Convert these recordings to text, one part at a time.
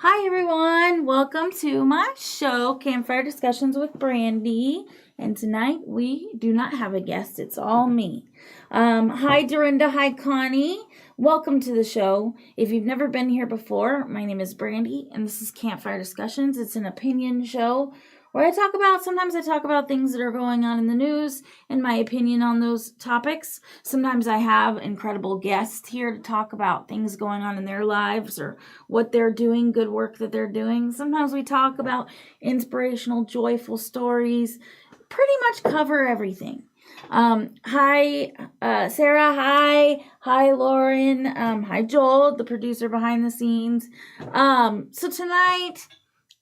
Hi everyone, welcome to my show, Campfire Discussions with Brandy. And tonight we do not have a guest, it's all me. Hi Dorinda, hi Connie, welcome to the show. If you've never been here before, my name is Brandy and this is Campfire Discussions. It's an opinion show where sometimes I talk about things that are going on in the news and my opinion on those topics. Sometimes I have incredible guests here to talk about things going on in their lives or what they're doing, good work that they're doing. Sometimes we talk about inspirational, joyful stories, pretty much cover everything. Hi, Sarah. Hi, Lauren. Hi, Joel, the producer behind the scenes. So tonight,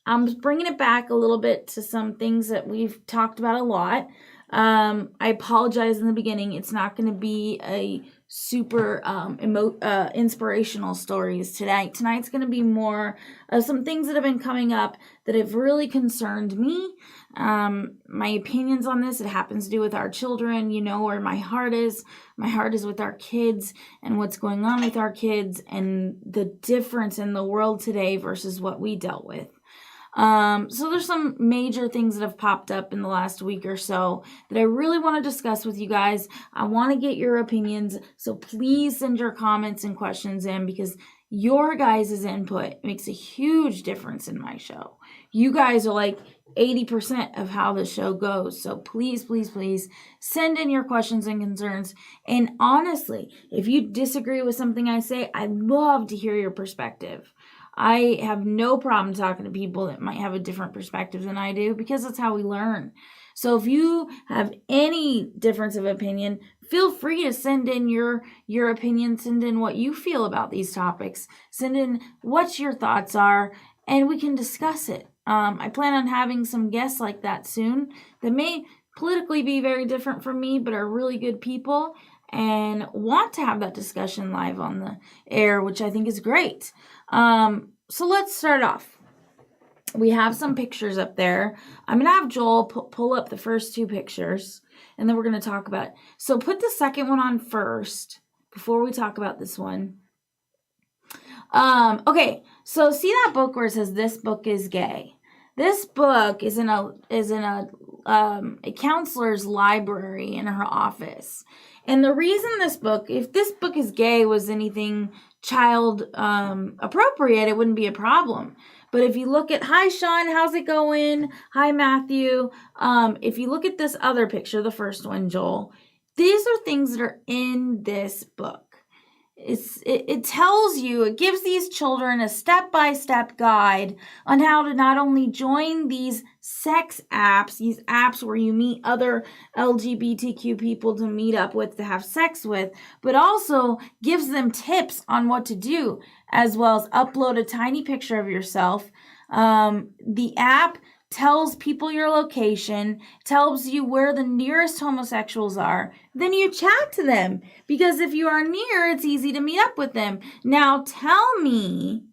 I'm bringing it back a little bit to some things that we've talked about a lot. I apologize in the beginning. It's not going to be a super inspirational stories tonight. Tonight's going to be more of some things that have been coming up that have really concerned me. My opinions on this, it happens to do with our children. You know where my heart is. My heart is with our kids and what's going on with our kids and the difference in the world today versus what we dealt with. So there's some major things that have popped up in the last week or so that I really want to discuss with you guys. I want to get your opinions, so please send your comments and questions in because your guys' input makes a huge difference in my show. You guys are like 80% of how the show goes. So please, please, please send in your questions and concerns. And honestly, if you disagree with something I say, I'd love to hear your perspective. I have no problem talking to people that might have a different perspective than I do because that's how we learn. So if you have any difference of opinion, feel free to send in your opinion, send in what you feel about these topics, send in what your thoughts are, and we can discuss it. I plan on having some guests like that soon that may politically be very different from me, but are really good people and want to have that discussion live on the air, which I think is great. So let's start off. We have some pictures up there. I'm going to have Joel pull up the first two pictures, and then we're going to talk about it. So put the second one on first before we talk about this one. Okay, so see that book where it says this book is gay? This book is in a counselor's library in her office. And the reason if this book is gay, was anything child appropriate, it wouldn't be a problem. But if you look at, hi Sean, how's it going? Hi Matthew. If you look at this other picture, the first one, Joel, These are things that are in this book. It tells you, it gives these children a step-by-step guide on how to not only join these sex apps, these apps where you meet other LGBTQ people to meet up with, to have sex with, but also gives them tips on what to do, as well as upload a tiny picture of yourself. The app tells people your location, tells you where the nearest homosexuals are, then you chat to them, because if you are near, it's easy to meet up with them. Now tell me,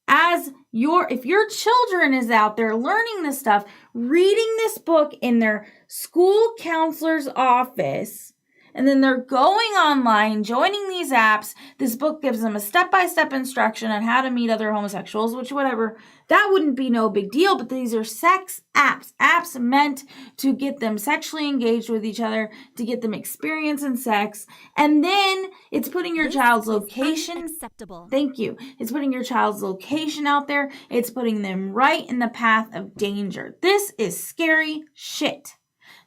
if your children is out there learning this stuff, reading this book in their school counselor's office, and then they're going online, joining these apps, this book gives them a step-by-step instruction on how to meet other homosexuals, which whatever, that wouldn't be no big deal, but these are sex apps meant to get them sexually engaged with each other, to get them experience in sex, and then it's putting your child's location. Unacceptable. Thank you. It's putting your child's location out there. It's putting them right in the path of danger. This is scary shit.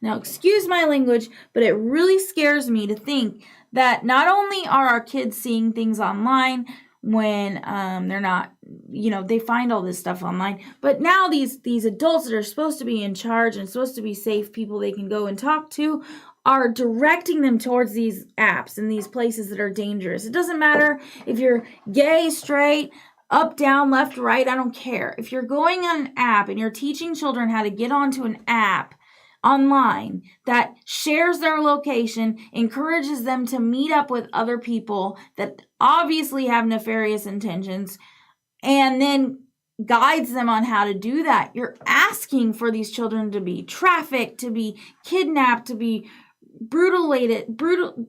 Now, excuse my language, but it really scares me to think that not only are our kids seeing things online when they're not, they find all this stuff online, but now these adults that are supposed to be in charge and supposed to be safe people they can go and talk to are directing them towards these apps and these places that are dangerous. It doesn't matter if you're gay, straight, up, down, left, right, I don't care. If you're going on an app and you're teaching children how to get onto an app online that shares their location, encourages them to meet up with other people that obviously have nefarious intentions, and then guides them on how to do that, you're asking for these children to be trafficked, to be kidnapped, to be mutilated, brutalized,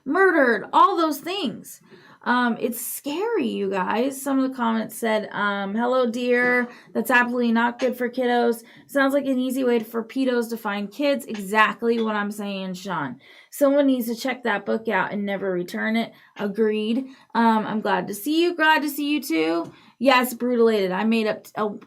murdered, all those things. It's scary, you guys. Some of the comments said, hello, dear. That's absolutely not good for kiddos. Sounds like an easy way for pedos to find kids. Exactly what I'm saying, Sean. Someone needs to check that book out and never return it. Agreed. I'm glad to see you. Glad to see you too. Yes, brutalated.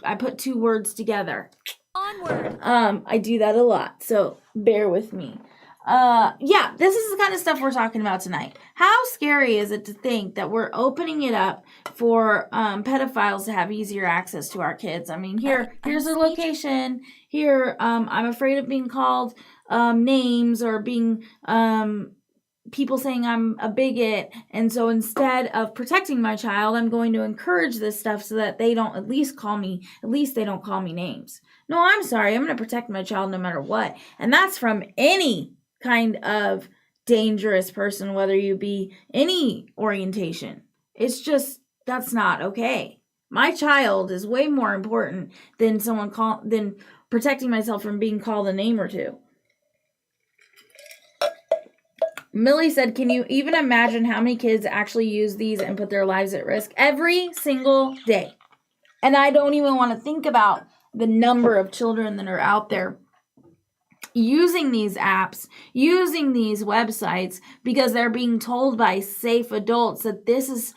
I put two words together. Onward. I do that a lot, so bear with me. This is the kind of stuff we're talking about tonight. How scary is it to think that we're opening it up for pedophiles to have easier access to our kids? I mean, here's a location. Here, I'm afraid of being called names or being people saying I'm a bigot, and so instead of protecting my child, I'm going to encourage this stuff so that they don't at least they don't call me names. No, I'm sorry. I'm going to protect my child no matter what. And that's from any kind of dangerous person, whether you be any orientation. It's just, that's not okay. My child is way more important than than protecting myself from being called a name or two. Millie said, can you even imagine how many kids actually use these and put their lives at risk every single day? And I don't even want to think about the number of children that are out there using these apps, using these websites, because they're being told by safe adults that this is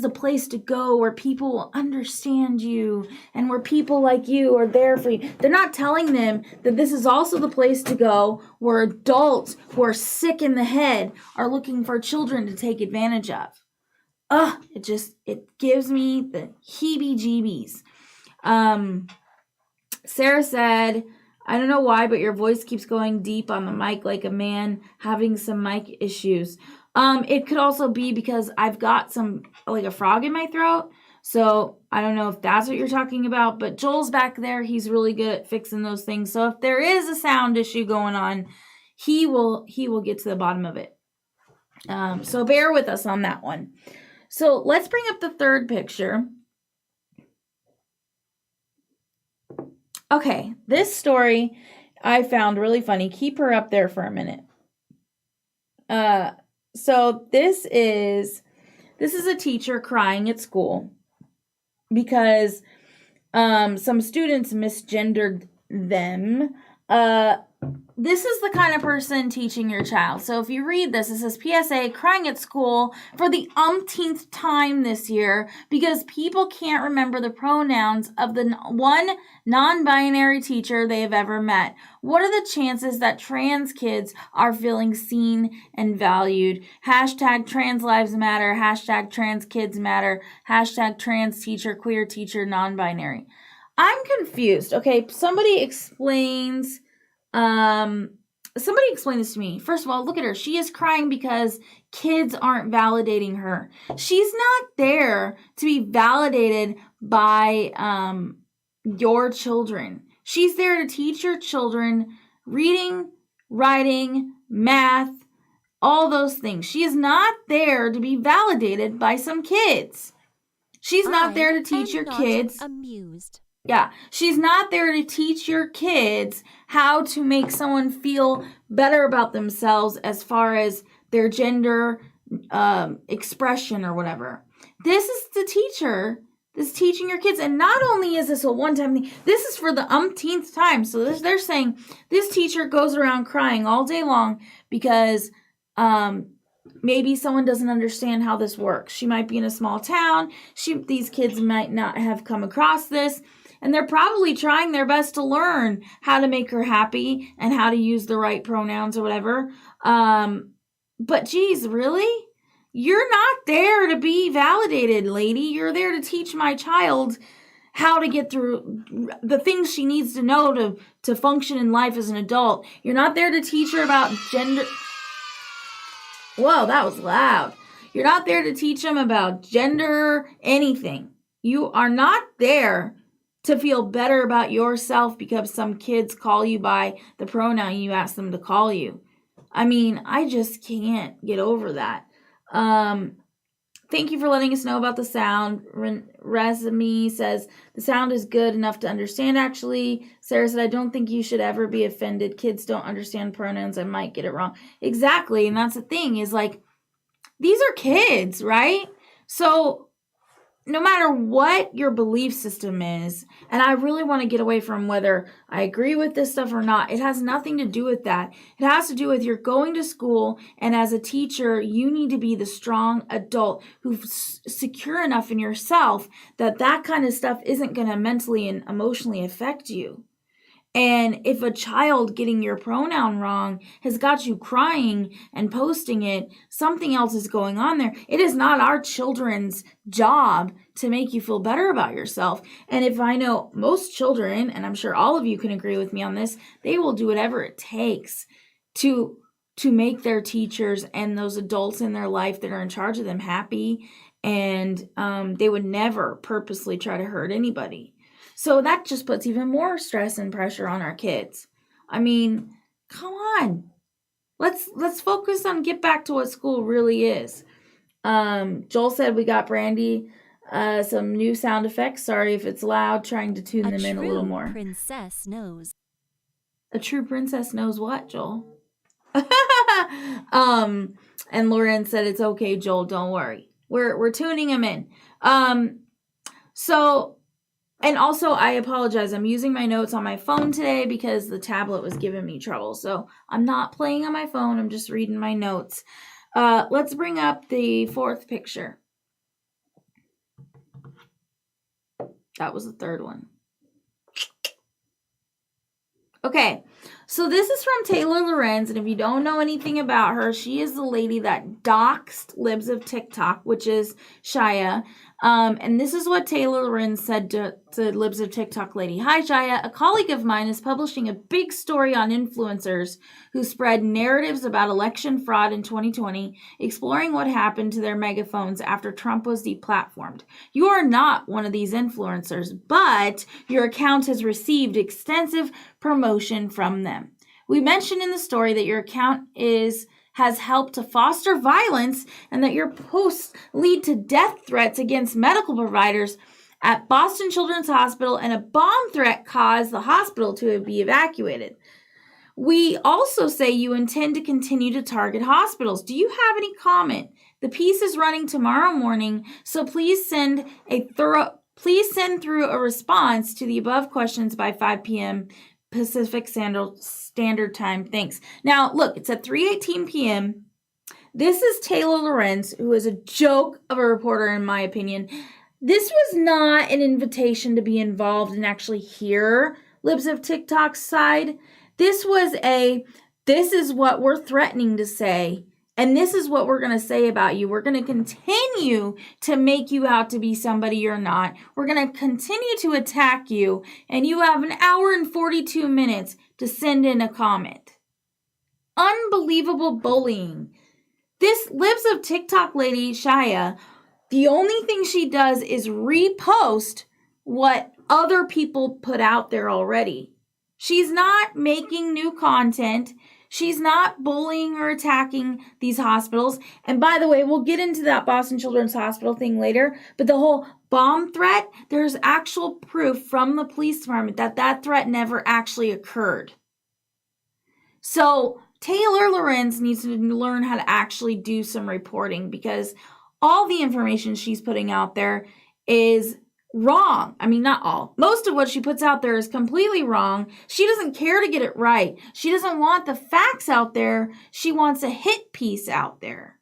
the place to go where people will understand you and where people like you are there for you. They're not telling them that this is also the place to go where adults who are sick in the head are looking for children to take advantage of. It gives me the heebie-jeebies. Sarah said, I don't know why, but your voice keeps going deep on the mic like a man having some mic issues. It could also be because I've got like a frog in my throat. So I don't know if that's what you're talking about, but Joel's back there. He's really good at fixing those things. So if there is a sound issue going on, he will get to the bottom of it. So bear with us on that one. So let's bring up the third picture. Okay, this story I found really funny. Keep her up there for a minute. So this is a teacher crying at school because some students misgendered them. this is the kind of person teaching your child. So if you read this, it says PSA, crying at school for the umpteenth time this year because people can't remember the pronouns of the one non-binary teacher they have ever met. What are the chances that trans kids are feeling seen and valued? Hashtag trans lives matter, hashtag trans kids matter, hashtag trans teacher, queer teacher, non-binary. I'm confused. Okay, somebody explain this to me. First of all, look at her. She is crying because kids aren't validating her. She's not there to be validated by your children. She's there to teach your children reading, writing, math, all those things. She is not there to be validated by some kids. She's not there to teach your kids. Amused. Yeah, she's not there to teach your kids how to make someone feel better about themselves as far as their gender expression or whatever. This is the teacher that's teaching your kids. And not only is this a one-time thing, this is for the umpteenth time. So they're saying this teacher goes around crying all day long because maybe someone doesn't understand how this works. She might be in a small town. These kids might not have come across this. And they're probably trying their best to learn how to make her happy and how to use the right pronouns or whatever. But geez, really? You're not there to be validated, lady. You're there to teach my child how to get through the things she needs to know to function in life as an adult. You're not there to teach her about gender. Whoa, that was loud. You're not there to teach them about gender, anything. You are not there to feel better about yourself because some kids call you by the pronoun you ask them to call you. I mean, I just can't get over that. Thank you for letting us know about the sound. Resmi says, the sound is good enough to understand, actually. Sarah said, I don't think you should ever be offended. Kids don't understand pronouns. I might get it wrong. Exactly, and that's the thing, is like, these are kids, right? So no matter what your belief system is, and I really want to get away from whether I agree with this stuff or not, it has nothing to do with that. It has to do with you're going to school, and as a teacher, you need to be the strong adult who's secure enough in yourself that that kind of stuff isn't going to mentally and emotionally affect you. And if a child getting your pronoun wrong has got you crying and posting it, something else is going on there. It is not our children's job to make you feel better about yourself. And if I know most children, and I'm sure all of you can agree with me on this, they will do whatever it takes to make their teachers and those adults in their life that are in charge of them happy. And they would never purposely try to hurt anybody. So that just puts even more stress and pressure on our kids. I mean, come on. Let's focus on get back to what school really is. Joel said we got Brandy some new sound effects. Sorry if it's loud, trying to tune them in a little more. A true princess knows. A true princess knows what, Joel? And Lauren said it's okay, Joel, don't worry. We're tuning them in. And also, I apologize. I'm using my notes on my phone today because the tablet was giving me trouble. So I'm not playing on my phone. I'm just reading my notes. Let's bring up the fourth picture. That was the third one. Okay, so this is from Taylor Lorenz, and if you don't know anything about her, she is the lady that doxed Libs of TikTok, which is Shia. And this is what Taylor Lorenz said to Libs of TikTok lady. Hi, Shia. A colleague of mine is publishing a big story on influencers who spread narratives about election fraud in 2020, exploring what happened to their megaphones after Trump was deplatformed. You are not one of these influencers, but your account has received extensive promotion from them. We mentioned in the story that your account has helped to foster violence and that your posts lead to death threats against medical providers at Boston Children's Hospital, and a bomb threat caused the hospital to be evacuated. We also say you intend to continue to target hospitals. Do you have any comment? The piece is running tomorrow morning, so please send through a response to the above questions by 5 p.m. Pacific Standard Time. Thanks. Now, look, it's at 3:18 p.m. This is Taylor Lorenz, who is a joke of a reporter, in my opinion. This was not an invitation to be involved and actually hear Libs of TikTok's side. This was this is what we're threatening to say, and this is what we're going to say about you. We're going to continue to make you out to be somebody you're not. We're going to continue to attack you, and you have an hour and 42 minutes to send in a comment. Unbelievable bullying. This Libs of TikTok lady, Shia, the only thing she does is repost what other people put out there already. She's not making new content. She's not bullying or attacking these hospitals. And by the way, we'll get into that Boston Children's Hospital thing later, but the whole bomb threat, there's actual proof from the police department that that threat never actually occurred. So Taylor Lorenz needs to learn how to actually do some reporting, because all the information she's putting out there is wrong. I mean, not all. Most of what she puts out there is completely wrong. She doesn't care to get it right. She doesn't want the facts out there. She wants a hit piece out there.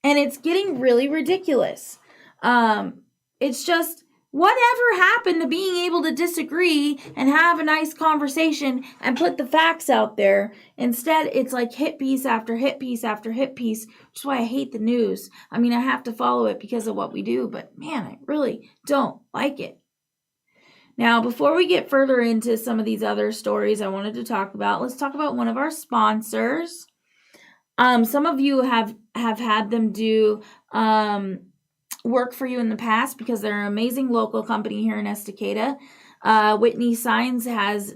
And it's getting really ridiculous. It's just, whatever happened to being able to disagree and have a nice conversation and put the facts out there? Instead, it's like hit piece after hit piece after hit piece, which is why I hate the news. I mean, I have to follow it because of what we do, but man, I really don't like it. Now, before we get further into some of these other stories I wanted to talk about, let's talk about one of our sponsors. Some of you have had them do work for you in the past because they're an amazing local company here in Estacada. Whitney Signs has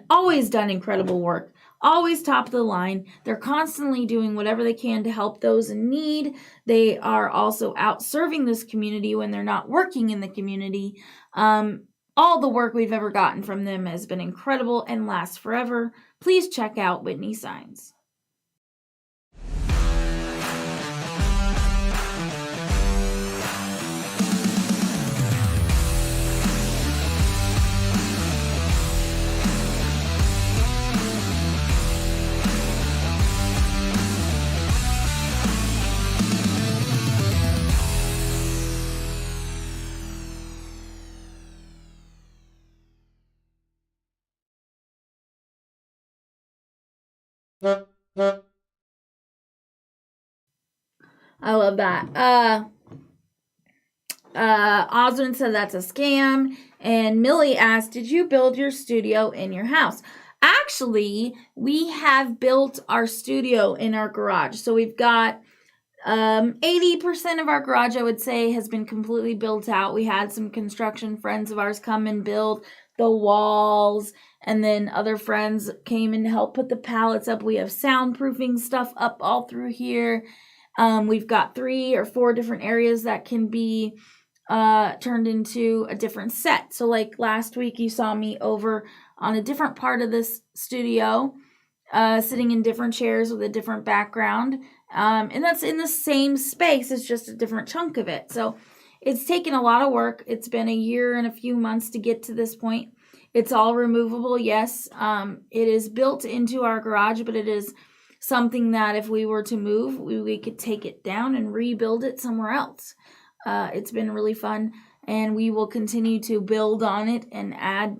always done incredible work, always top of the line. They're constantly doing whatever they can to help those in need. They are also out serving this community when they're not working in the community. All the work we've ever gotten from them has been incredible and lasts forever. Please check out Whitney Signs. I love that. Osmond said that's a scam. And Millie asked, did you build your studio in your house? Actually, we have built our studio in our garage. So we've got 80% of our garage, I would say, has been completely built out. We had some construction friends of ours come and build the walls, and then other friends came and helped put the pallets up. We have soundproofing stuff up all through here. We've got 3 or 4 different areas that can be turned into a different set. So like last week, you saw me over on a different part of this studio, sitting in different chairs with a different background. And that's in the same space. It's just a different chunk of it. So it's taken a lot of work. It's been a year and a few months to get to this point. It's all removable. Yes. It is built into our garage, but it is something that if we were to move, we could take it down and rebuild it somewhere else. It's been really fun, and we will continue to build on it and add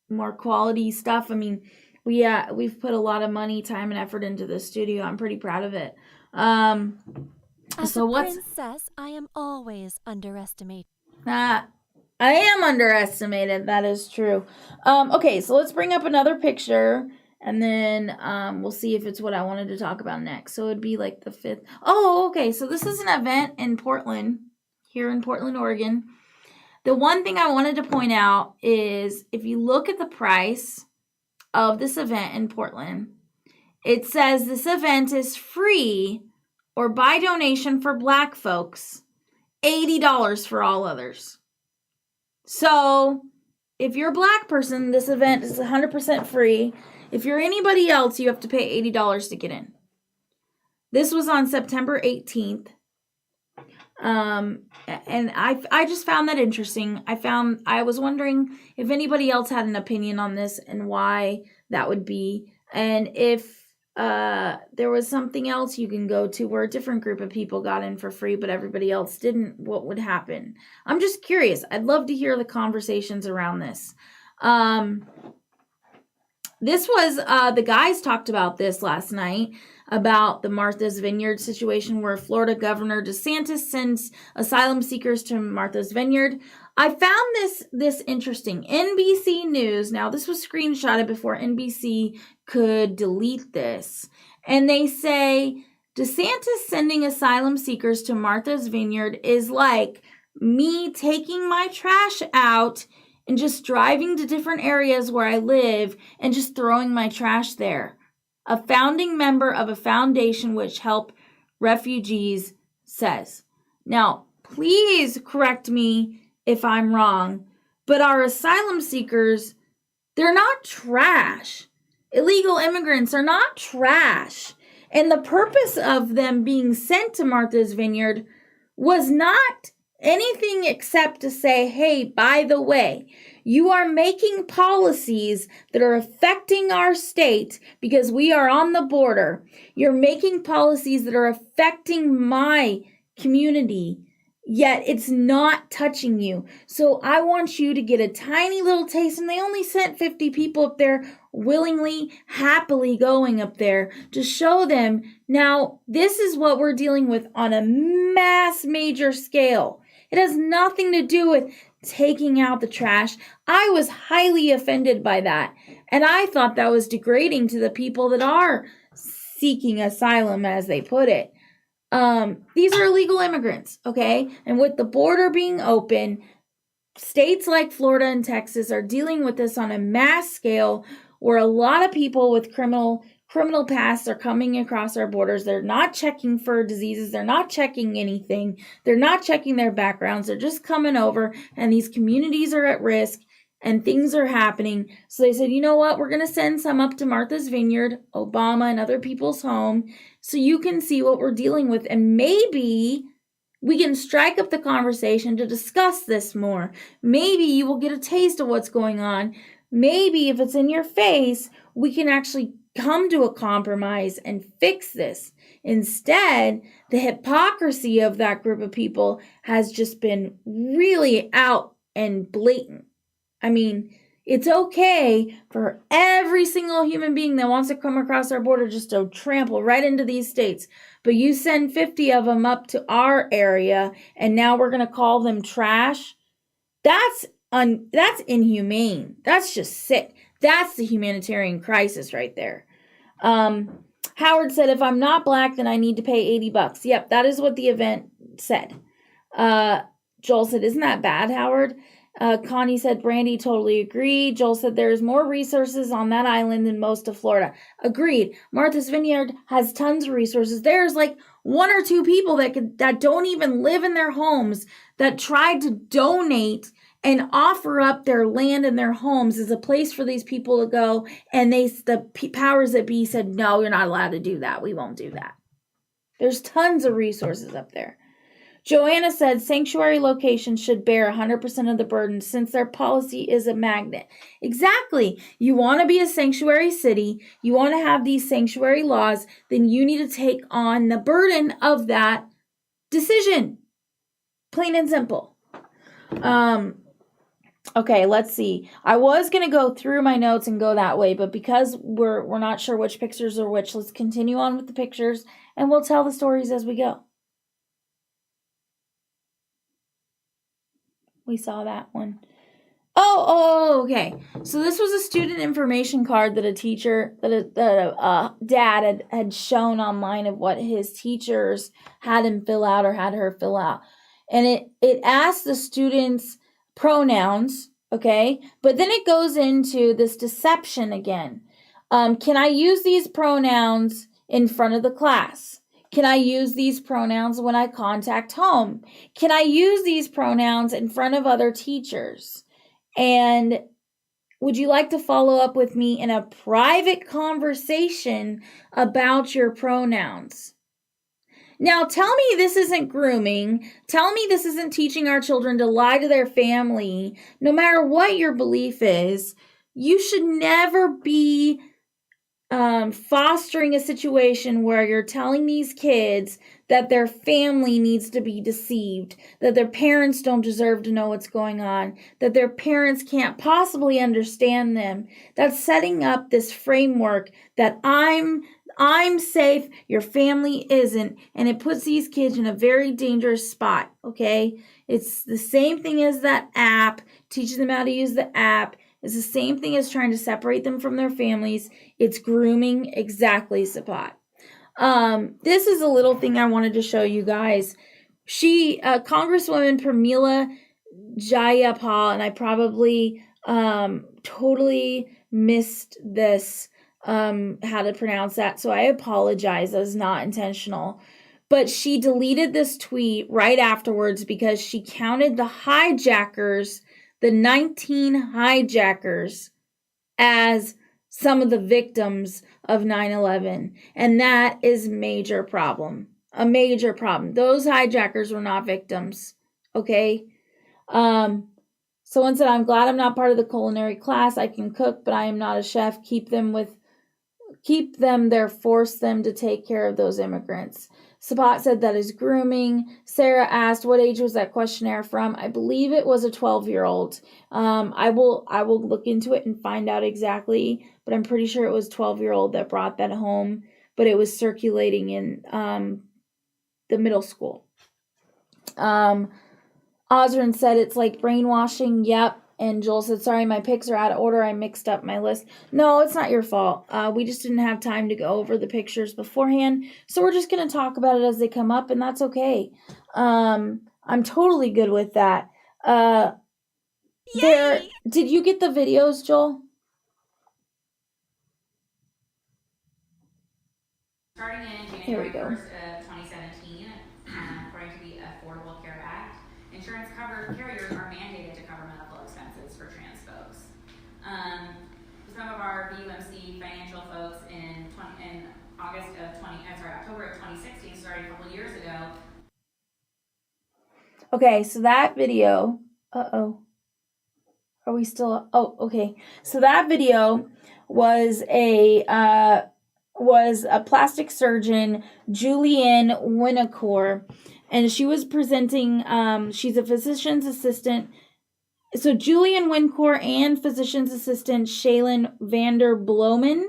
more quality stuff. I mean, we've put a lot of money, time, and effort into this studio. I'm pretty proud of it. As a princess, I am always underestimated. I am underestimated. That is true. Okay, so let's bring up another picture, and then we'll see if it's what I wanted to talk about next. So it'd be like the 5th. Oh, okay. So this is an event in Portland, here in Portland, Oregon. The one thing I wanted to point out is if you look at the price of this event in Portland, it says this event is free or by donation for Black folks, $80 for all others. So if you're a Black person, this event is 100% free. If you're anybody else, you have to pay $80 to get in. This was on September 18th. And I just found that interesting. I was wondering if anybody else had an opinion on this and why that would be. And if there was something else you can go to where a different group of people got in for free, but everybody else didn't, what would happen? I'm just curious. I'd love to hear the conversations around this. This was, the guys talked about this last night, about the Martha's Vineyard situation where Florida Governor DeSantis sends asylum seekers to Martha's Vineyard. I found this interesting. NBC News, now this was screenshotted before NBC could delete this. And they say, DeSantis sending asylum seekers to Martha's Vineyard is like me taking my trash out and just driving to different areas where I live and just throwing my trash there. A founding member of a foundation which help refugees says. Now, please correct me if I'm wrong, but our asylum seekers, they're not trash. Illegal immigrants are not trash. And the purpose of them being sent to Martha's Vineyard was not anything except to say, hey, by the way, you are making policies that are affecting our state because we are on the border. You're making policies that are affecting my community, yet it's not touching you. So I want you to get a tiny little taste. And they only sent 50 people up there, willingly, happily going up there to show them. Now, this is what we're dealing with on a mass major scale. It has nothing to do with taking out the trash. I was highly offended by that. And I thought that was degrading to the people that are seeking asylum, as they put it. These are illegal immigrants, okay? And with the border being open, states like Florida and Texas are dealing with this on a mass scale where a lot of people with criminal pasts are coming across our borders. They're not checking for diseases. They're not checking anything. They're not checking their backgrounds. They're just coming over, and these communities are at risk and things are happening. So they said, you know what? We're going to send some up to Martha's Vineyard, Obama, and other people's home so you can see what we're dealing with. And maybe we can strike up the conversation to discuss this more. Maybe you will get a taste of what's going on. Maybe if it's in your face, we can actually come to a compromise and fix this. Instead, the hypocrisy of that group of people has just been really out and blatant. I mean, it's okay for every single human being that wants to come across our border just to trample right into these states. But you send 50 of them up to our area, and now we're going to call them trash. That's inhumane. That's just sick. That's the humanitarian crisis right there. Howard said, if I'm not black, then I need to pay $80. Yep, that is what the event said. Joel said, isn't that bad, Howard? Connie said, Brandy, totally agree. Joel said, there's more resources on that island than most of Florida. Agreed. Martha's Vineyard has tons of resources. There's like one or two people that don't even live in their homes that tried to donate and offer up their land and their homes as a place for these people to go. And the powers that be said, no, you're not allowed to do that. We won't do that. There's tons of resources up there. Joanna said sanctuary locations should bear 100% of the burden since their policy is a magnet. Exactly. You want to be a sanctuary city. You want to have these sanctuary laws. Then you need to take on the burden of that decision. Plain and simple. Okay, let's see. I was going to go through my notes and go that way, but because we're not sure which pictures are which, let's continue on with the pictures and we'll tell the stories as we go. We saw that one. Oh, okay. So this was a student information card that a dad had shown online of what his teachers had him fill out or had her fill out. And it asked the students pronouns, okay? But then it goes into this deception again. Can I use these pronouns in front of the class? Can I use these pronouns when I contact home? Can I use these pronouns in front of other teachers? And would you like to follow up with me in a private conversation about your pronouns? Now, tell me this isn't grooming. Tell me this isn't teaching our children to lie to their family. No matter what your belief is, you should never be fostering a situation where you're telling these kids that their family needs to be deceived, that their parents don't deserve to know what's going on, that their parents can't possibly understand them. That's setting up this framework that I'm safe, your family isn't, and it puts these kids in a very dangerous spot, okay? It's the same thing as that app, teaching them how to use the app. It's the same thing as trying to separate them from their families. It's grooming, exactly, Sapat. This is a little thing I wanted to show you guys. Congresswoman Pramila Jayapal, and I probably totally missed this, how to pronounce that, so I apologize. That was not intentional. But she deleted this tweet right afterwards because she counted the hijackers, the 19 hijackers, as some of the victims of 9/11. And that is a major problem. Those hijackers were not victims. Okay? Someone said, I'm glad I'm not part of the culinary class. I can cook, but I am not a chef. Keep them there, force them to take care of those immigrants. Sapat said that is grooming. Sarah asked, what age was that questionnaire from? I believe it was a 12-year-old. I will look into it and find out exactly, but I'm pretty sure it was 12-year-old that brought that home, but it was circulating in the middle school. Osrin said it's like brainwashing. Yep. And Joel said, sorry, my picks are out of order. I mixed up my list. No, it's not your fault. We just didn't have time to go over the pictures beforehand. So we're just going to talk about it as they come up, and that's okay. I'm totally good with that. Did you get the videos, Joel? Starting in January 1st of 2017, according to the Affordable Care Act, insurance carriers are mandated to cover medical expenses for trans folks. Some of our BUMC financial folks in October of 2016, starting a couple years ago. Okay, so that video, are we still, okay. So that video was a plastic surgeon, Julianne Winocour, and she was presenting, she's a physician's assistant. So Julianne Winocour and physician's assistant Shaylin Vander Bloemen,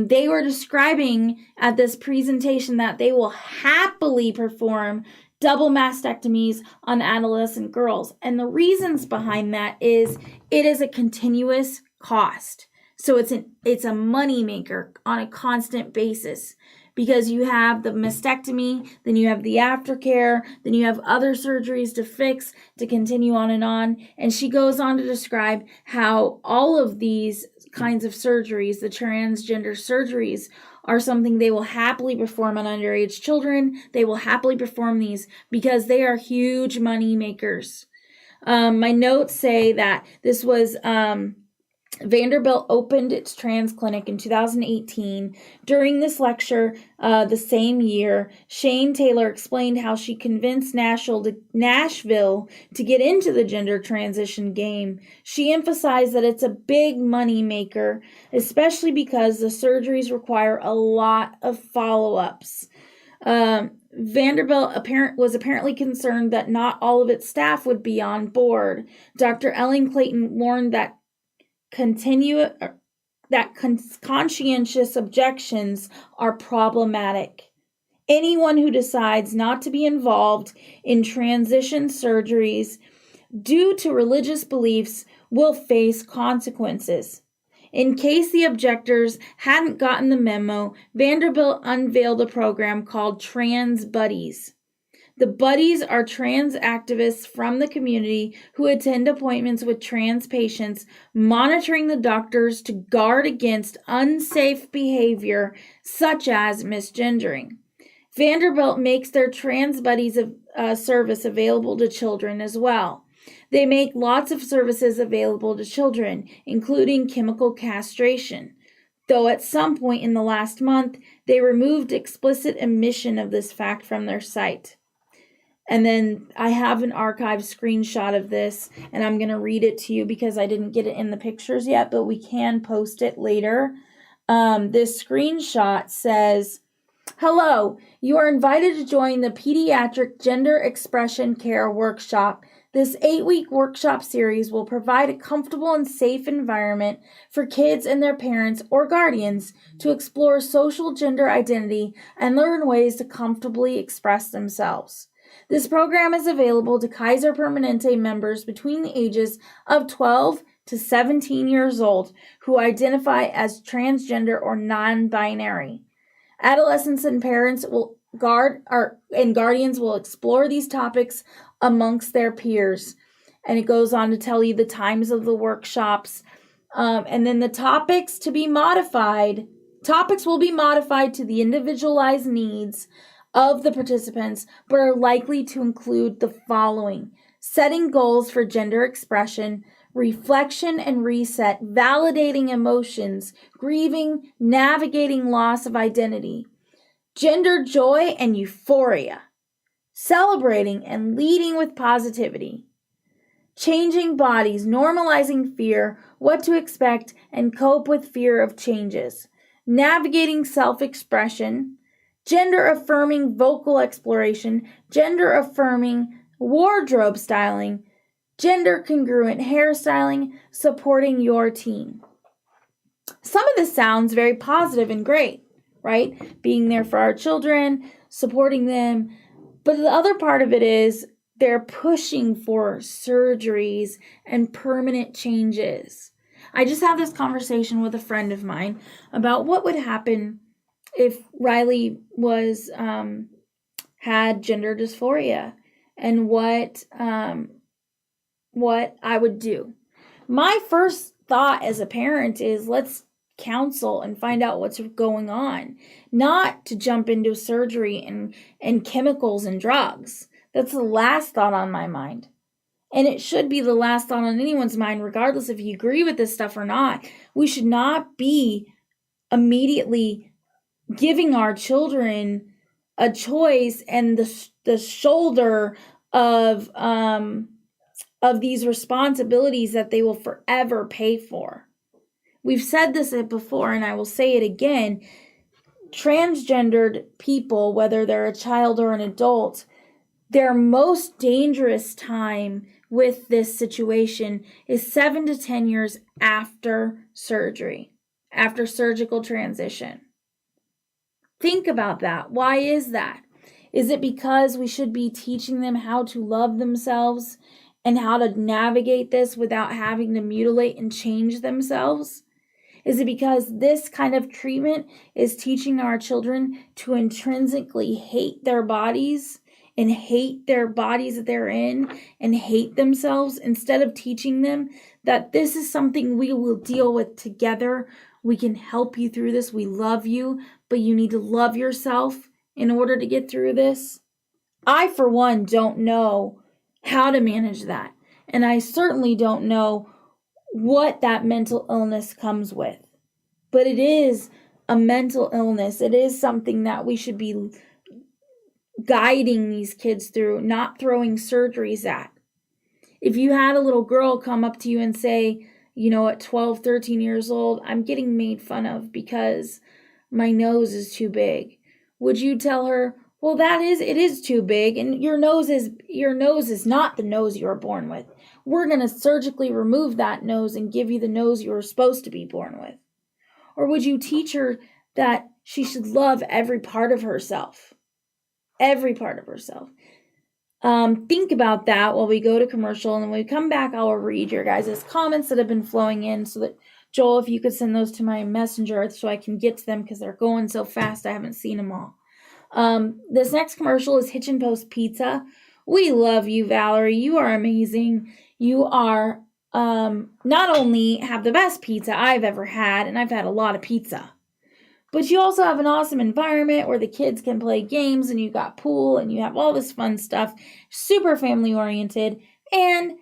they were describing at this presentation that they will happily perform double mastectomies on adolescent girls. And the reasons behind that is it is a continuous cost. So it's a money maker on a constant basis, because you have the mastectomy, then you have the aftercare, then you have other surgeries to fix, to continue on. And she goes on to describe how all of these kinds of surgeries, the transgender surgeries, are something they will happily perform on underage children. They will happily perform these because they are huge money makers. My notes say that this was Vanderbilt opened its trans clinic in 2018. During this lecture the same year, Shane Taylor explained how she convinced Nashville to get into the gender transition game. She emphasized that it's a big money maker, especially because the surgeries require a lot of follow-ups. Vanderbilt was apparently concerned that not all of its staff would be on board. Dr. Ellen Clayton warned that conscientious objections are problematic. Anyone who decides not to be involved in transition surgeries due to religious beliefs will face consequences. In case the objectors hadn't gotten the memo, Vanderbilt unveiled a program called Trans Buddies. The buddies are trans activists from the community who attend appointments with trans patients, monitoring the doctors to guard against unsafe behavior such as misgendering. Vanderbilt makes their Trans Buddies service available to children as well. They make lots of services available to children, including chemical castration, though at some point in the last month, they removed explicit omission of this fact from their site. And then I have an archived screenshot of this, and I'm going to read it to you because I didn't get it in the pictures yet, but we can post it later. This screenshot says, "Hello, you are invited to join the Pediatric Gender Expression Care Workshop. This 8-week workshop series will provide a comfortable and safe environment for kids and their parents or guardians to explore social gender identity and learn ways to comfortably express themselves. This program is available to Kaiser Permanente members between the ages of 12 to 17 years old who identify as transgender or non-binary. Adolescents and parents and guardians will explore these topics amongst their peers." And it goes on to tell you the times of the workshops. And then the topics will be modified to the individualized needs of the participants, but are likely to include the following: setting goals for gender expression, reflection and reset, validating emotions, grieving, navigating loss of identity, gender joy and euphoria, celebrating and leading with positivity, changing bodies, normalizing fear, what to expect, and cope with fear of changes, navigating self-expression, gender-affirming vocal exploration, gender-affirming wardrobe styling, gender-congruent hairstyling, supporting your teen. Some of this sounds very positive and great, right? Being there for our children, supporting them. But the other part of it is they're pushing for surgeries and permanent changes. I just had this conversation with a friend of mine about what would happen if Riley had gender dysphoria and what I would do. My first thought as a parent is, let's counsel and find out what's going on, not to jump into surgery and chemicals and drugs. That's the last thought on my mind. And it should be the last thought on anyone's mind, regardless if you agree with this stuff or not. We should not be immediately giving our children a choice and the shoulder of these responsibilities that they will forever pay for. We've said this before, and I will say it again. Transgendered people, whether they're a child or an adult, their most dangerous time with this situation is 7 to 10 years after surgery, after surgical transition. Think about that. Why is that? Is it because we should be teaching them how to love themselves and how to navigate this without having to mutilate and change themselves? Is it because this kind of treatment is teaching our children to intrinsically hate their bodies and hate their bodies that they're in and hate themselves, instead of teaching them that this is something we will deal with together? We can help you through this. We love you, but you need to love yourself in order to get through this. I, for one, don't know how to manage that. And I certainly don't know what that mental illness comes with. But it is a mental illness. It is something that we should be guiding these kids through, not throwing surgeries at. If you had a little girl come up to you and say, at 12, 13 years old, I'm getting made fun of because my nose is too big, would you tell her, well, it is too big, and your nose is not the nose you were born with. We're going to surgically remove that nose and give you the nose you were supposed to be born with? Or would you teach her that she should love every part of herself? Every part of herself. Think about that while we go to commercial, and then when we come back, I'll read your guys' comments that have been flowing in, so that, Joel, if you could send those to my messenger so I can get to them, because they're going so fast I haven't seen them all. This next commercial is Hitch and Post Pizza. We love you, Valerie. You are amazing. You are not only have the best pizza I've ever had, and I've had a lot of pizza, but you also have an awesome environment where the kids can play games, and you got pool, and you have all this fun stuff, super family oriented, and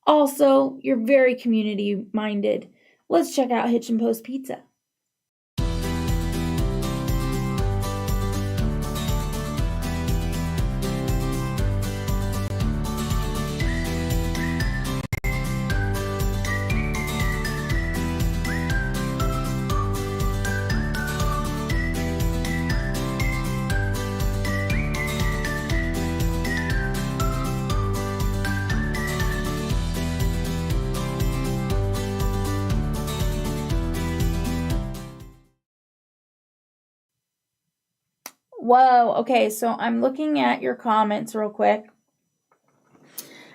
also you're very community minded. Let's check out Hitch and Post Pizza. Whoa. Okay, so I'm looking at your comments real quick.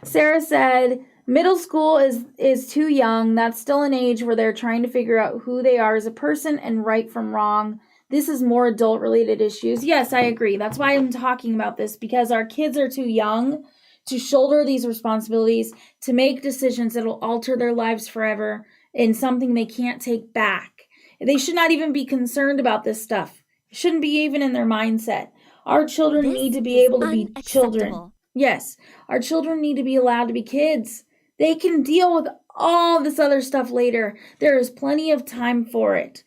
Sarah said, middle school is too young. That's still an age where they're trying to figure out who they are as a person and right from wrong. This is more adult-related issues. Yes, I agree. That's why I'm talking about this, because our kids are too young to shoulder these responsibilities, to make decisions that will alter their lives forever in something they can't take back. They should not even be concerned about this stuff. It shouldn't be even in their mindset. Our children need to be able to be children. Yes, our children need to be allowed to be kids. They can deal with all this other stuff later. There is plenty of time for it.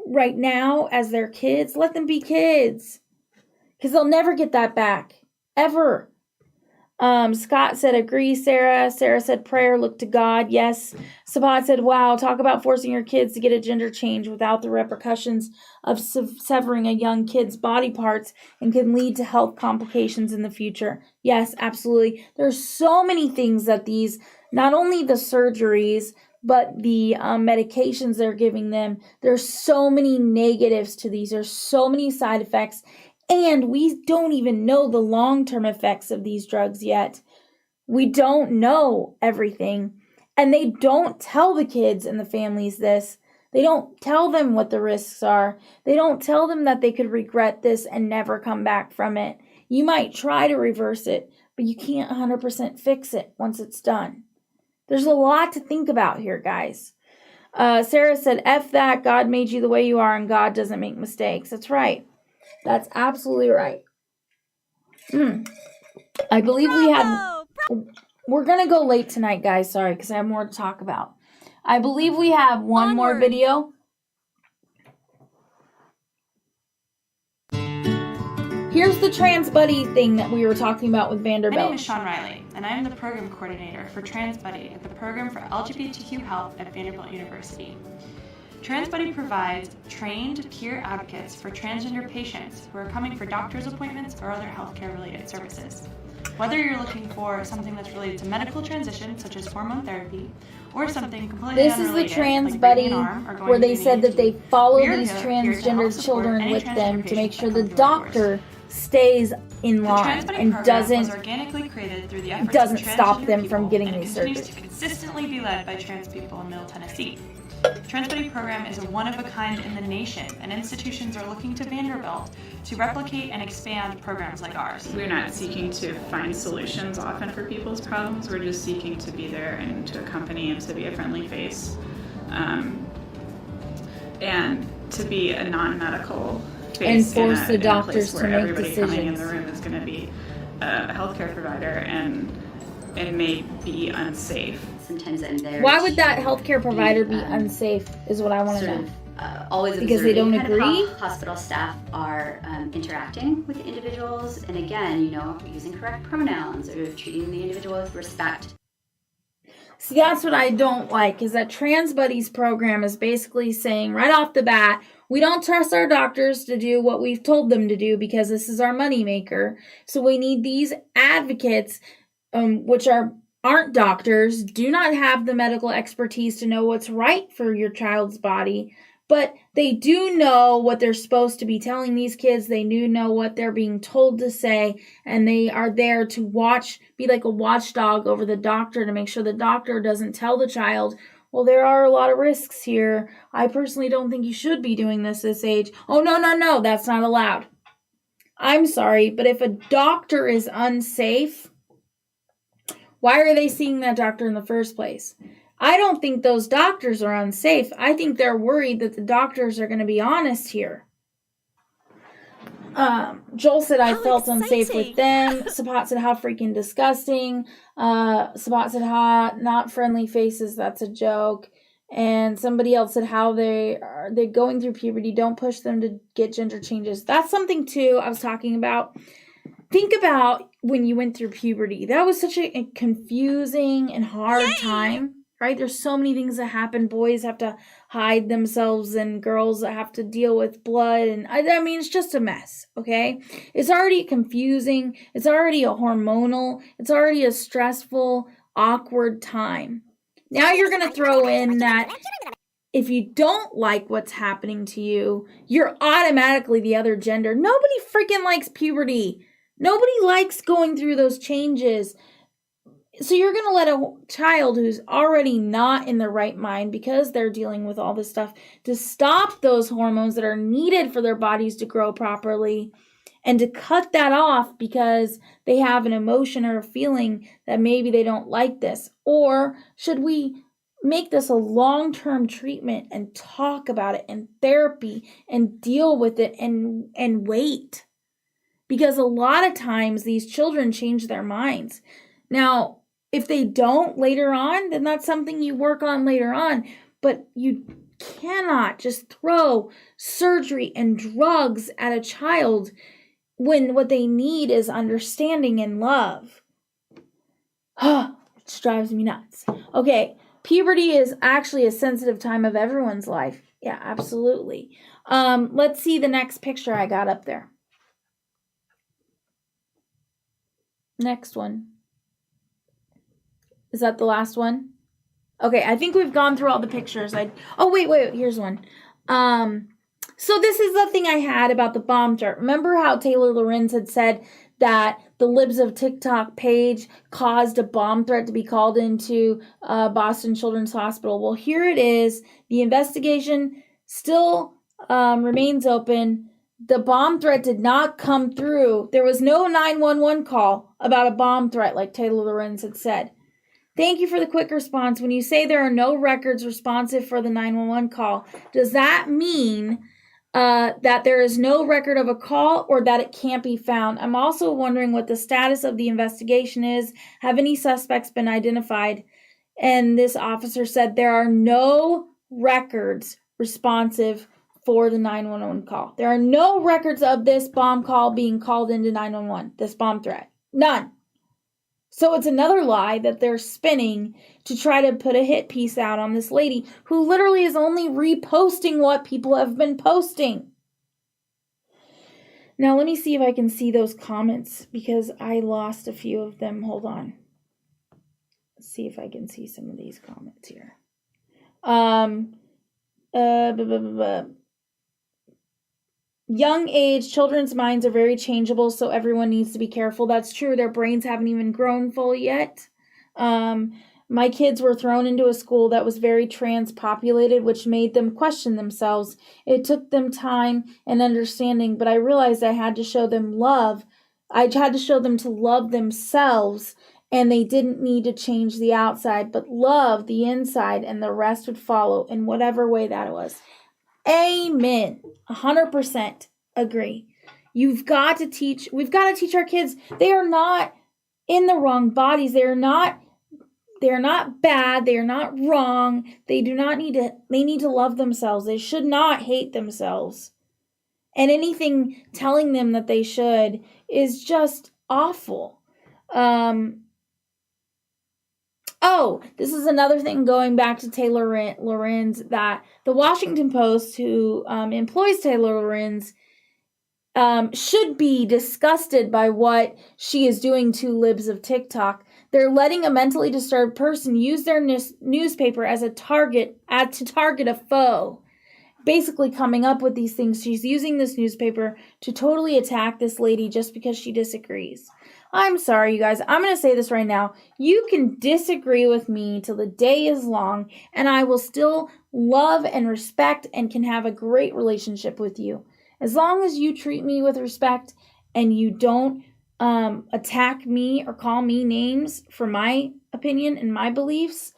Right now, as they're kids, let them be kids. Because they'll never get that back. Ever. Scott said, agree, Sarah. Sarah said, prayer, look to God. Yes. Sabat said, wow, talk about forcing your kids to get a gender change without the repercussions of severing a young kid's body parts and can lead to health complications in the future. Yes, absolutely. There's so many things that these, not only the surgeries, but the medications they're giving them, there's so many negatives to these. There's so many side effects. And we don't even know the long-term effects of these drugs yet. We don't know everything. And they don't tell the kids and the families this. They don't tell them what the risks are. They don't tell them that they could regret this and never come back from it. You might try to reverse it, but you can't 100% fix it once it's done. There's a lot to think about here, guys. Sarah said, F that, God made you the way you are and God doesn't make mistakes. That's right. That's absolutely right. I believe we had... We're going to go late tonight, guys. Sorry, because I have more to talk about. I believe we have one more video. Here's the trans buddy thing that we were talking about with Vanderbilt. My name is Sean Riley, and I'm the program coordinator for Trans Buddy at the Program for LGBTQ Health at Vanderbilt University. Trans Buddy provides trained peer advocates for transgender patients who are coming for doctor's appointments or other healthcare-related services. Whether you're looking for something that's related to medical transition, such as hormone therapy, or something completely unrelated, this is the Trans like Buddy, where they said that they follow these transgender children with them to make sure the doctor stays in line and doesn't stop them from getting these surgeries. To consistently be led by trans people in Middle Tennessee. Trans Buddy program is a one-of-a-kind in the nation, and institutions are looking to Vanderbilt to replicate and expand programs like ours. We're not seeking to find solutions often for people's problems. We're just seeking to be there and to accompany and to be a friendly face, and to be a non-medical face and force the doctors to make everybody decisions. Coming in the room is going to be a healthcare provider, and it may be unsafe. Sometimes I'm there. Why would that healthcare provider be unsafe? Is what I want to know. Always because they don't kind agree. of how hospital staff are interacting with individuals, and again, using correct pronouns or treating the individual with respect. See, that's what I don't like, is that Trans Buddies program is basically saying right off the bat, we don't trust our doctors to do what we've told them to do because this is our moneymaker. So we need these advocates, which aren't doctors, do not have the medical expertise to know what's right for your child's body, but they do know what they're supposed to be telling these kids. They do know what they're being told to say, and they are there to be like a watchdog over the doctor to make sure the doctor doesn't tell the child, well, there are a lot of risks here. I personally don't think you should be doing this age. Oh, no, that's not allowed. I'm sorry, but if a doctor is unsafe, why are they seeing that doctor in the first place? I don't think those doctors are unsafe. I think they're worried that the doctors are going to be honest here. Joel said, I felt unsafe with them. Sapat said, how freaking disgusting. Sapat said, not friendly faces. That's a joke. And somebody else said how they're going through puberty. Don't push them to get gender changes. That's something, too, I was talking about. Think about when you went through puberty. That was such a confusing and hard time. Right? There's so many things that happen. Boys have to hide themselves and girls have to deal with blood. And I mean, it's just a mess, okay? It's already confusing. It's already a hormonal. It's already a stressful, awkward time. Now you're going to throw in that if you don't like what's happening to you, you're automatically the other gender. Nobody freaking likes puberty? Nobody likes going through those changes. So you're going to let a child who's already not in the right mind because they're dealing with all this stuff to stop those hormones that are needed for their bodies to grow properly and to cut that off because they have an emotion or a feeling that maybe they don't like this? Or should we make this a long-term treatment and talk about it and therapy and deal with it and wait? Because a lot of times these children change their minds. Now, if they don't later on, then that's something you work on later on. But you cannot just throw surgery and drugs at a child when what they need is understanding and love. It just drives me nuts. Okay, puberty is actually a sensitive time of everyone's life. Yeah, absolutely. Let's see the next picture I got up there. Next one. Is that the last one? Okay, I think we've gone through all the pictures. Wait, here's one. So this is the thing I had about the bomb threat. Remember how Taylor Lorenz had said that the Libs of TikTok page caused a bomb threat to be called into Boston Children's Hospital? Well, here it is. The investigation still remains open. The bomb threat did not come through. There was no 911 call about a bomb threat like Taylor Lorenz had said. Thank you for the quick response. When you say there are no records responsive for the 911 call, does that mean that there is no record of a call or that it can't be found? I'm also wondering what the status of the investigation is. Have any suspects been identified? And this officer said there are no records responsive for the 911 call. There are no records of this bomb call being called into 911, this bomb threat. None. So it's another lie that they're spinning to try to put a hit piece out on this lady who literally is only reposting what people have been posting. Now let me see if I can see those comments because I lost a few of them. Hold on. Let's see if I can see some of these comments here. Young age, children's minds are very changeable, so everyone needs to be careful. That's true. Their brains haven't even grown fully yet. My kids were thrown into a school that was very trans-populated, which made them question themselves. It took them time and understanding, but I realized I had to show them love. I had to show them to love themselves, and they didn't need to change the outside, but love the inside, and the rest would follow in whatever way that was. Amen. 100% agree. We've got to teach our kids. They are not in the wrong bodies. They are not bad. They are not wrong. They need to love themselves. They should not hate themselves. And anything telling them that they should is just awful. This is another thing going back to Taylor Lorenz, that the Washington Post, who employs Taylor Lorenz, should be disgusted by what she is doing to Libs of TikTok. They're letting a mentally disturbed person use their newspaper as a target to target a foe. Basically coming up with these things. She's using this newspaper to totally attack this lady just because she disagrees. I'm sorry, you guys. I'm going to say this right now. You can disagree with me till the day is long, and I will still love and respect and can have a great relationship with you. As long as you treat me with respect and you don't attack me or call me names for my opinion and my beliefs,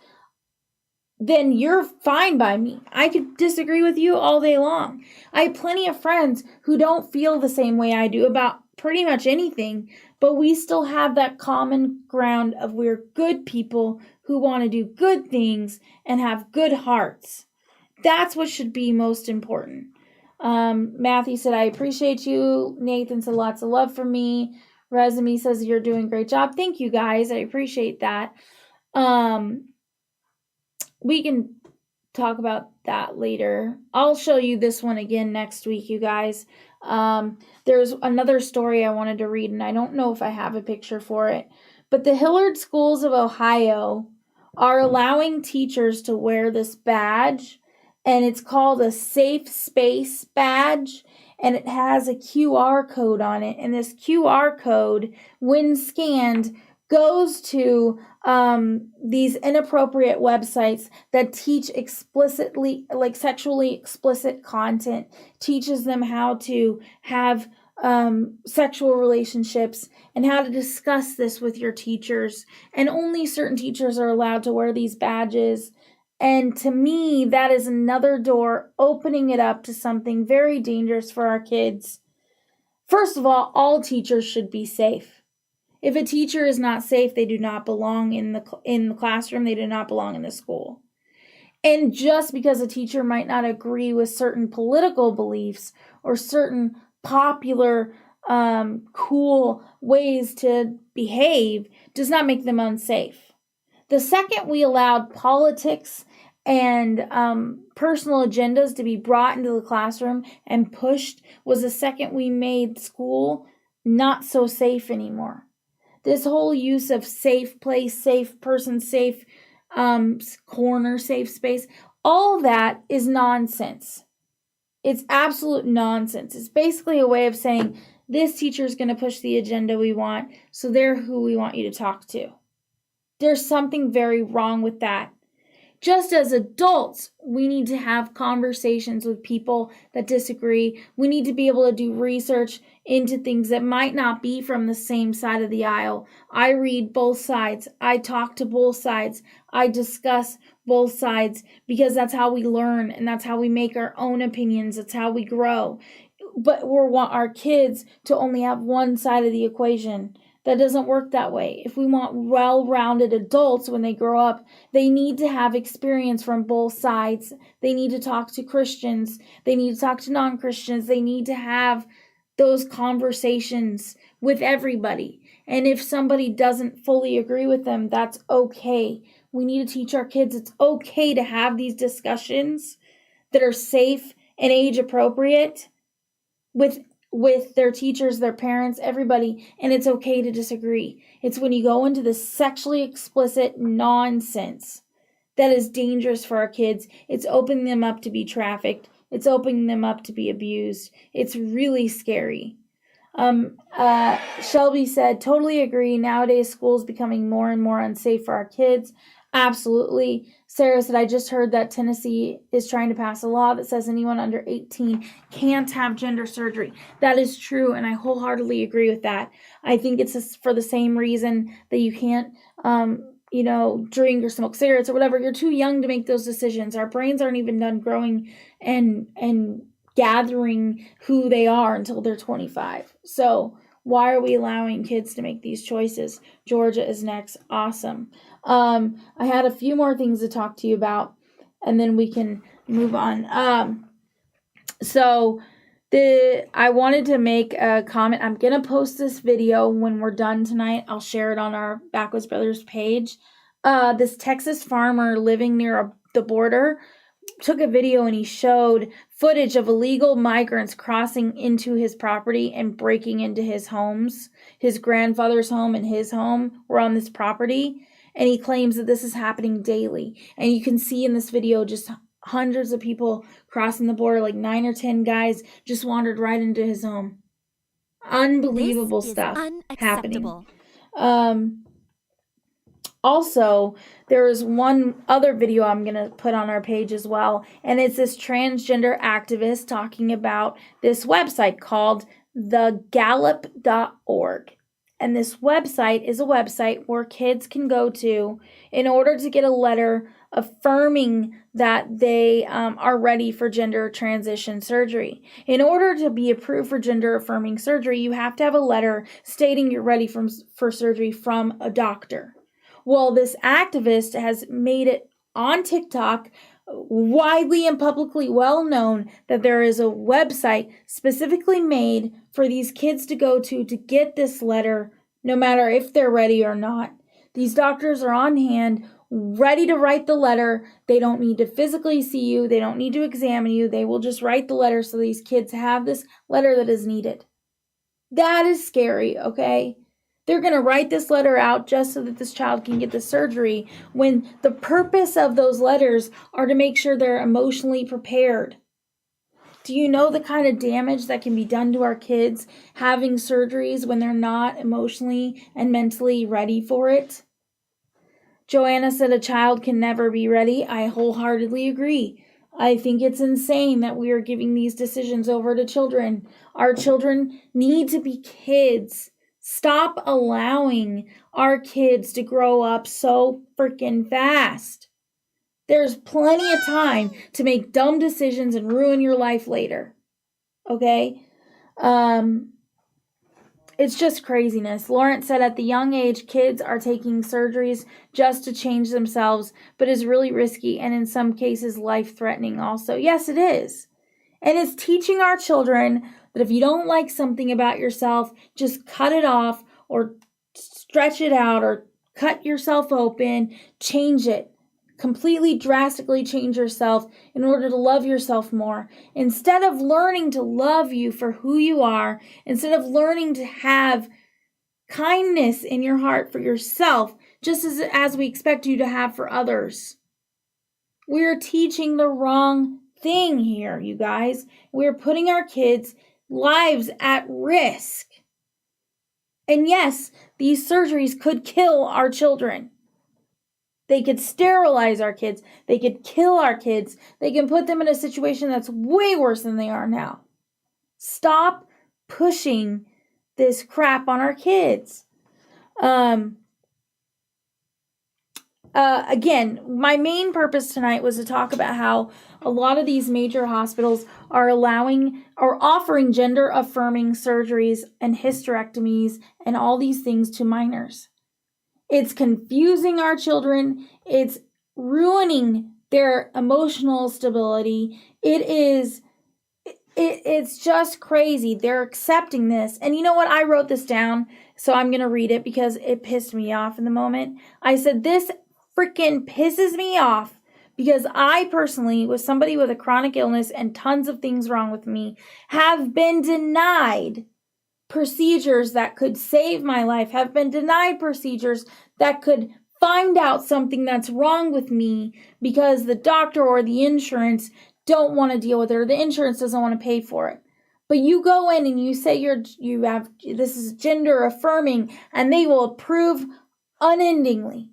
then you're fine by me. I could disagree with you all day long. I have plenty of friends who don't feel the same way I do about pretty much anything, but we still have that common ground of we're good people who want to do good things and have good hearts. That's what should be most important. Matthew said, I appreciate you. Nathan said, lots of love for me. Resume says, you're doing a great job. Thank you, guys. I appreciate that. We can talk about that later. I'll show you this one again next week, you guys. There's another story I wanted to read, and I don't know if I have a picture for it. But the Hillard Schools of Ohio are allowing teachers to wear this badge, and it's called a safe space badge. and it has a QR code on it. And this QR code, when scanned, goes to these inappropriate websites that teach explicitly, like sexually explicit content, teaches them how to have sexual relationships and how to discuss this with your teachers. And only certain teachers are allowed to wear these badges. And to me, that is another door opening it up to something very dangerous for our kids. First of all teachers should be safe. If a teacher is not safe, they do not belong in the classroom. They do not belong in the school. And just because a teacher might not agree with certain political beliefs or certain popular, cool ways to behave does not make them unsafe. The second we allowed politics and personal agendas to be brought into the classroom and pushed was the second we made school not so safe anymore. This whole use of safe place, safe person, safe corner, safe space, all that is nonsense. It's absolute nonsense. It's basically a way of saying this teacher is going to push the agenda we want, so they're who we want you to talk to. There's something very wrong with that. Just as adults, we need to have conversations with people that disagree. We need to be able to do research into things that might not be from the same side of the aisle. I read both sides. I talk to both sides. I discuss both sides because that's how we learn and that's how we make our own opinions. That's how we grow. But we want our kids to only have one side of the equation. That doesn't work that way. If we want well-rounded adults when they grow up, they need to have experience from both sides. They need to talk to Christians. They need to talk to non-Christians. They need to have those conversations with everybody. And if somebody doesn't fully agree with them, that's okay. We need to teach our kids it's okay to have these discussions that are safe and age appropriate with their teachers, their parents, everybody, and it's okay to disagree. It's when you go into the sexually explicit nonsense that is dangerous for our kids. It's opening them up to be trafficked. It's opening them up to be abused. It's really scary. Shelby said, totally agree. Nowadays, school's becoming more and more unsafe for our kids. Absolutely. Sarah said, I just heard that Tennessee is trying to pass a law that says anyone under 18 can't have gender surgery. That is true, and I wholeheartedly agree with that. I think it's for the same reason that you can't, drink or smoke cigarettes or whatever. You're too young to make those decisions. Our brains aren't even done growing and gathering who they are until they're 25. So why are we allowing kids to make these choices? Georgia is next. Awesome. I had a few more things to talk to you about, and then we can move on. I wanted to make a comment. I'm going to post this video when we're done tonight. I'll share it on our Backwoods Brothers page. This Texas farmer living near the border took a video and he showed footage of illegal migrants crossing into his property and breaking into his homes. His grandfather's home and his home were on this property, and he claims that this is happening daily. And you can see in this video just hundreds of people crossing the border, like 9 or 10 guys just wandered right into his home. Unbelievable stuff happening. Also, there is one other video I'm going to put on our page as well, and it's this transgender activist talking about this website called thegallup.org. And this website is a website where kids can go to in order to get a letter affirming that they are ready for gender transition surgery. In order to be approved for gender affirming surgery, you have to have a letter stating you're ready for surgery from a doctor. Well, this activist has made it on TikTok widely and publicly well known that there is a website specifically made for these kids to go to get this letter, no matter if they're ready or not. These doctors are on hand, ready to write the letter. They don't need to physically see you. They don't need to examine you. They will just write the letter so these kids have this letter that is needed. That is scary, okay? They're going to write this letter out just so that this child can get the surgery when the purpose of those letters are to make sure they're emotionally prepared Do you know the kind of damage that can be done to our kids having surgeries when they're not emotionally and mentally ready for it? Joanna said a child can never be ready. I wholeheartedly agree. I think it's insane that we are giving these decisions over to children. Our children need to be kids. Stop allowing our kids to grow up so freaking fast. There's plenty of time to make dumb decisions and ruin your life later. Okay? It's just craziness. Lawrence said at the young age, kids are taking surgeries just to change themselves, but is really risky and in some cases life-threatening also. Yes, it is. And it's teaching our children that if you don't like something about yourself, just cut it off or stretch it out or cut yourself open, change it. Completely drastically change yourself in order to love yourself more. Instead of learning to love you for who you are, instead of learning to have kindness in your heart for yourself, just as we expect you to have for others. We're teaching the wrong thing here, you guys. We're putting our kids' lives at risk. And yes, these surgeries could kill our children. They could sterilize our kids. They could kill our kids. They can put them in a situation that's way worse than they are now. Stop pushing this crap on our kids. Again, my main purpose tonight was to talk about how a lot of these major hospitals are allowing or offering gender-affirming surgeries and hysterectomies and all these things to minors. It's confusing our children. It's ruining their emotional stability. It's just crazy. They're accepting this. And you know what? I wrote this down, so I'm going to read it because it pissed me off in the moment. I said, this freaking pisses me off because I personally, with somebody with a chronic illness and tons of things wrong with me, have been denied procedures that could save my life, have been denied procedures that could find out something that's wrong with me because the doctor or the insurance don't want to deal with it or the insurance doesn't want to pay for it. But you go in and you say this is gender affirming and they will approve unendingly.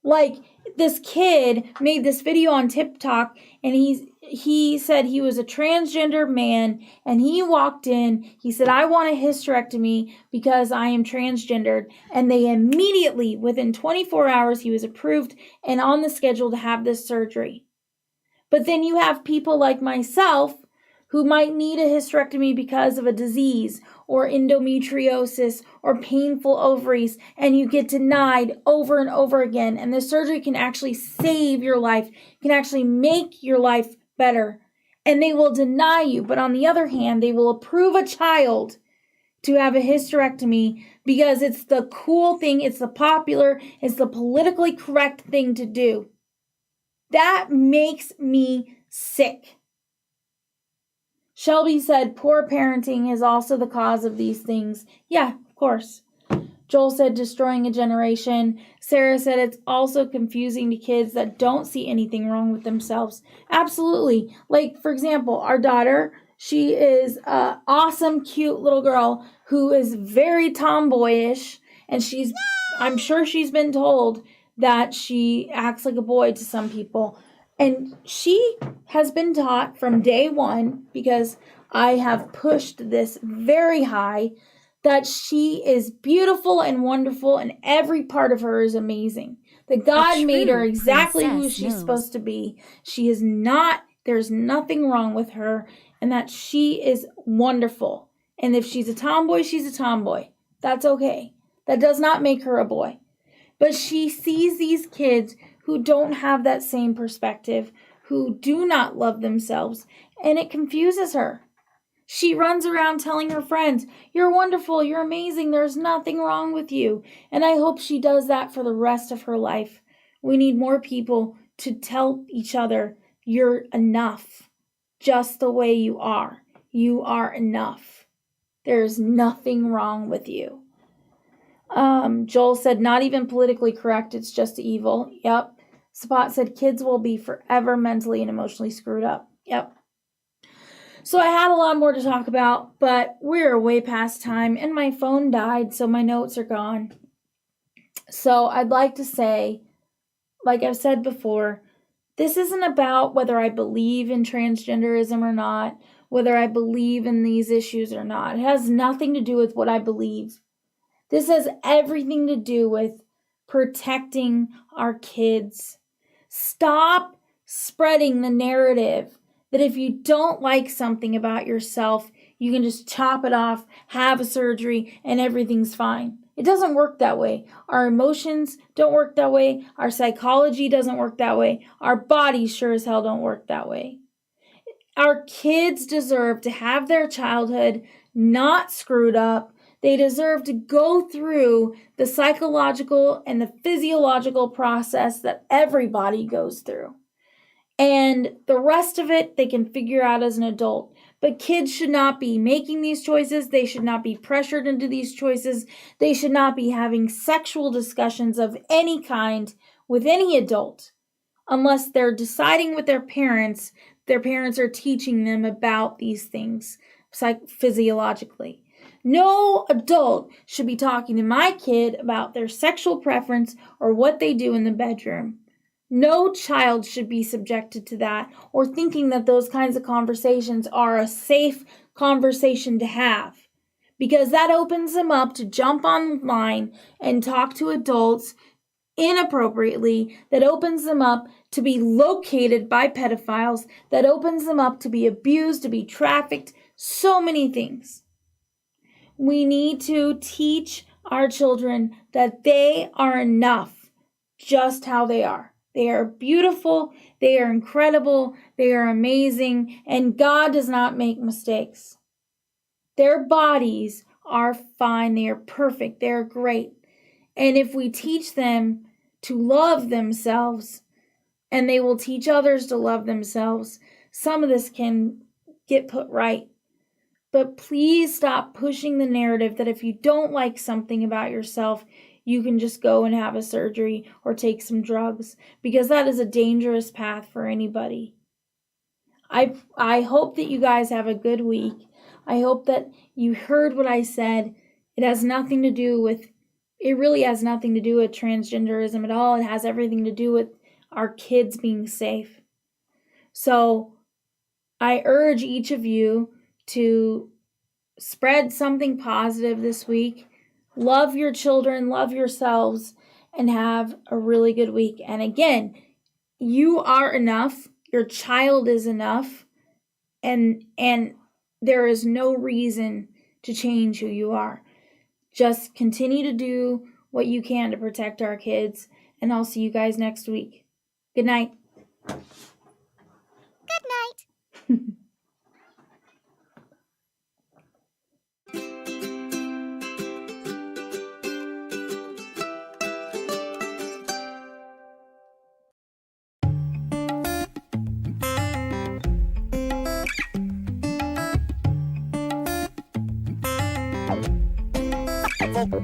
Like this kid made this video on TikTok and he said he was a transgender man and he walked in, he said, I want a hysterectomy because I am transgendered. And they immediately, within 24 hours, he was approved and on the schedule to have this surgery. But then you have people like myself who might need a hysterectomy because of a disease or endometriosis or painful ovaries, and you get denied over and over again. And the surgery can actually save your life, can actually make your life better. And they will deny you. But on the other hand, they will approve a child to have a hysterectomy because it's the cool thing, it's the popular, it's the politically correct thing to do. That makes me sick. Shelby said, poor parenting is also the cause of these things. Yeah, of course. Joel said, destroying a generation. Sarah said, it's also confusing to kids that don't see anything wrong with themselves. Absolutely. Like, for example, our daughter, she is an awesome, cute little girl who is very tomboyish. And I'm sure she's been told that she acts like a boy to some people. And she has been taught from day one, because I have pushed this very high, that she is beautiful and wonderful and every part of her is amazing. That God made her exactly who she's supposed to be. She is not, there's nothing wrong with her, and that she is wonderful. And if she's a tomboy, she's a tomboy. That's okay. That does not make her a boy. But she sees these kids who don't have that same perspective, who do not love themselves, and it confuses her. She runs around telling her friends, you're wonderful, you're amazing, there's nothing wrong with you. And I hope she does that for the rest of her life. We need more people to tell each other, you're enough, just the way you are. You are enough. There's nothing wrong with you. Joel said, not even politically correct, it's just evil. Yep. Spot said, kids will be forever mentally and emotionally screwed up. Yep. So I had a lot more to talk about, but we're way past time and my phone died, so my notes are gone. So I'd like to say, like I've said before, this isn't about whether I believe in transgenderism or not, whether I believe in these issues or not. It has nothing to do with what I believe. This has everything to do with protecting our kids. Stop spreading the narrative that if you don't like something about yourself, you can just chop it off, have a surgery, and everything's fine. It doesn't work that way. Our emotions don't work that way. Our psychology doesn't work that way. Our bodies sure as hell don't work that way. Our kids deserve to have their childhood not screwed up. They deserve to go through the psychological and the physiological process that everybody goes through. And the rest of it, they can figure out as an adult. But kids should not be making these choices. They should not be pressured into these choices. They should not be having sexual discussions of any kind with any adult unless they're deciding with their parents are teaching them about these things physiologically. No adult should be talking to my kid about their sexual preference or what they do in the bedroom. No child should be subjected to that or thinking that those kinds of conversations are a safe conversation to have, because that opens them up to jump online and talk to adults inappropriately, that opens them up to be located by pedophiles, that opens them up to be abused, to be trafficked, so many things. We need to teach our children that they are enough just how they are. They are beautiful, they are incredible, they are amazing, and God does not make mistakes. Their bodies are fine, they are perfect, they are great. And if we teach them to love themselves, and they will teach others to love themselves, some of this can get put right. But please stop pushing the narrative that if you don't like something about yourself, you can just go and have a surgery or take some drugs, because that is a dangerous path for anybody. I hope that you guys have a good week. I hope that you heard what I said. It really has nothing to do with transgenderism at all. It has everything to do with our kids being safe. So I urge each of you to spread something positive this week. Love your children, love yourselves, and have a really good week. And again, you are enough. Your child is enough. And there is no reason to change who you are. Just continue to do what you can to protect our kids. And I'll see you guys next week. Good night. Good night. Vocal